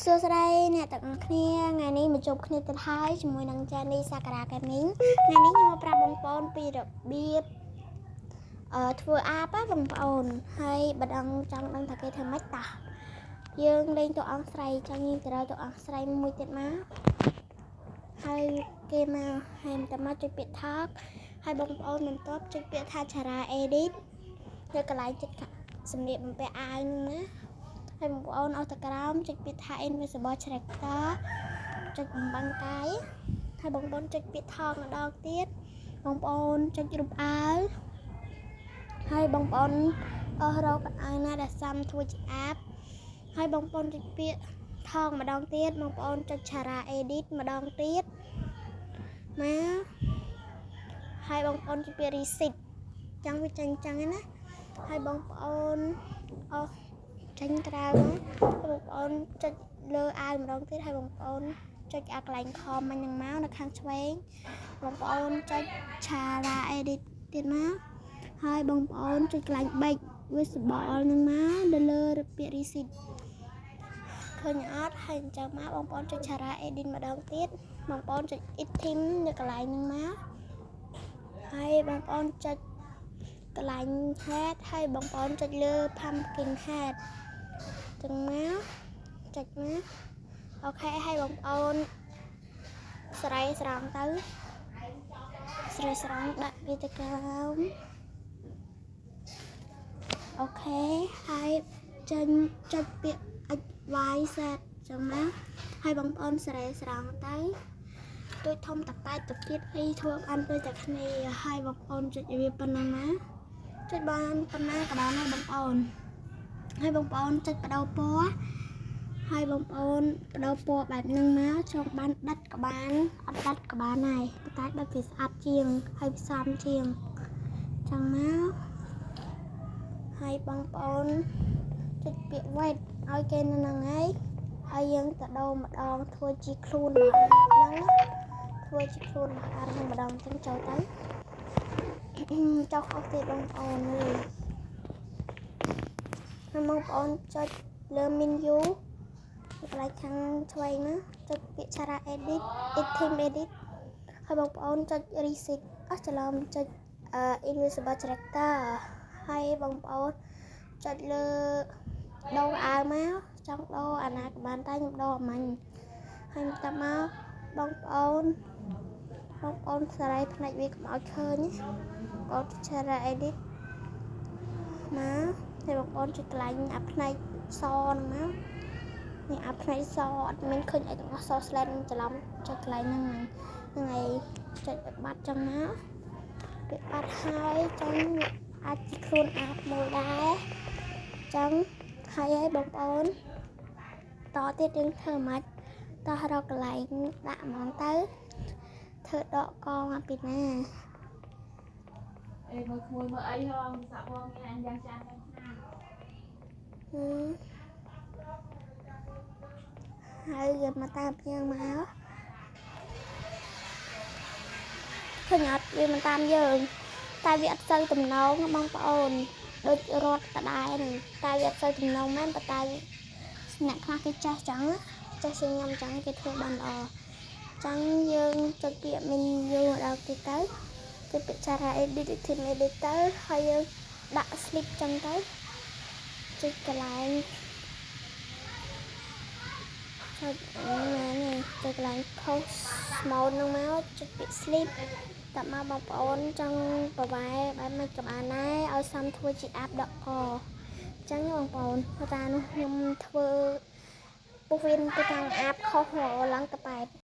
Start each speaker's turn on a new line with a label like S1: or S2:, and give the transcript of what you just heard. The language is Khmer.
S1: សួស្តីអ្នកទាំងអស់គ្នាថ្ងៃនេះមកជួបគ្នាទៀតហើយជាមួយនឹង Jenny Sakura Gaming ថ្ងៃនេះខ្ញុំមកប្រាប់បងប្អូនពីរបៀបធ្វើ app បងប្អូនហើយបើចង់ដឹងថាគេធ្វើម៉េចតោះយើងលេងតួអង្គស្រីចង់យើងទៅរកតួអង្គស្រីមួយទៀតមកហើយគេមកហើយតែមកចុចពាក្យ Talk ហើយបងប្អូនបន្ទាប់ចុចពាក្យថា Chara Edit នៅកន្លែងចិត្តសម្លៀកបំពាក់អាវហ្នឹងណាហើយបងប្អូនអស់ទៅក្រោមចុចពាក្យថា Invisible Character ចុចបំបាំងកាយហើយបងប្អូនចុចពាក្យថងម្ដងទៀតបងប្អូនចុចរូបអាវហើយបងប្អូនរកអាវណាដែលសមធ្វើជា app ហើយបងប្អូនចុចពាក្យថងម្ដងទៀតបងប្អូនចុច Chara Edit ម្ដងទៀតមកហើយបងប្អូនចុចពាក្យ Reset ចឹងវាចឹងណាហើយបងប្អូនចេញក្រៅបងប្អូនចុចលើអាវម្ដងទៀតហើយបងប្អូនចុចអាកន្លែងខមមិញហ្នឹងមកនៅខាងឆ្វេងបងប្អូនចុច Chara Edit ទៀតមកហើយបងប្អូនចុចកន្លែង Back Visible ហ្នឹងមកនៅលើពាក្យ Reset ឃើញអត់ហើយអញ្ចឹងមកបងប្អូនចុច Chara Edit ម្ដងទៀតបងប្អូនចុច Item នៅកន្លែងហ្នឹងមកហើយបងប្អូនចុចកន្លែង head ហើយបងប្អូនចុចលើ pumpkin head ចឹងមកចុចមកអូខេហើយបងប្អូនស្រ័យស្រង់ទៅស្រ័យស្រង់ដាក់វាទៅក្រោមអូខេហើយចេញចុចពាក្យ y set ចឹងមកហើយបងប្អូនស្រ័យស្រង់ទៅទួយធំតប៉ែតទៅទៀតនេះធ្វើបានទៅតែគ្នាហើយបងប្អូនចុចវាប៉ុណ្ណឹងណាចុចបានប៉ុណ្ណាក៏បានដែរបងប្អូនហើយបងប្អូនចុចបដូរពណ៌ហើយបងប្អូនបដូរពណ៌បែបហ្នឹងមកចង់បានដិតក៏បានអត់ដិតក៏បានដែរតែដិតវាស្អាតជាងហើយវាសមជាងចឹងមកហើយបងប្អូនចុចពាក្យ wait ឲ្យគេនៅហ្នឹងហើយយើងទៅដូរម្ដងធ្វើជាខ្លួនហ្នឹងធ្វើជាខ្លួនហ្នឹងម្ដងចឹងចូលទៅចុះអស់ទៀតបងប្អូនហើយបងប្អូនចុចលើ menu កន្លែងខាងឆ្វេងណាចុចពាក្យ Chara Edit Item Edit ហើយបងប្អូនចុច Reset អស់ច្រឡំចុចInvisible Character ហើយបងប្អូនចុចលើដូរអាវមកចង់ដូរអាណាក៏បានតែខ្ញុំដូរអាមាញ់ហើយតាមមកបងប្អូនស្រ័យផ្នែកវាកុំឲ្យឃើញបងប្អូន Chara Edit មកហើយបងប្អូនចុចកន្លែងអាផ្នែកសហ្នឹងមកនេះអាផ្នែកសអត់មានឃើញអីទាំងអស់ស slide នឹងច្រឡំចុចកន្លែងហ្នឹងហើយចុចបាត់ចឹងមកវាបាត់ហើយចឹងអាចជាខ្លួនអាប់មួយដែរចឹងហើយបងប្អូនតទៀតយើងធ្វើម៉េចតោះរកកន្លែងដាក់ហ្មងទៅធ្វើដកកងមកពីណា
S2: អេមើលក្មួយមើលអីហងសាក់បងញ៉ាំយ៉ាងចាស់ហ្នឹង
S1: ហើយយកមកតាមយើងមកឃើញអត់វាមិនតាមយើងតែវាអត់សូវទំនងបងប្អូនដូចរត់ដដែលហ្នឹងតែវាអត់សូវទំនងមែនប៉ុន្តែអ្នកខ្លះគេចេះចឹងចេះជាខ្ញុំចឹងគេធ្វើបានល្អចឹងយើងចុចពាក្យ menu ដល់ទីទៅចុចពាក្យ Chara Edit Item Edit ទៅហើយយើងដាក់ slip ចឹងទៅចុចកន្លែងចុចនេះចុចកន្លែង post mode ហ្នឹងមកចុចពាក្យ slip តាមមកបងប្អូនចង់ប្រវែបែបមិនក៏បានដែរឲ្យសំធ្វើជា app ដកកអញ្ចឹងបងប្អូនព្រោះតានោះខ្ញុំធ្វើពុះវាទៅខាង app ខុសឡើងទៅប៉ែត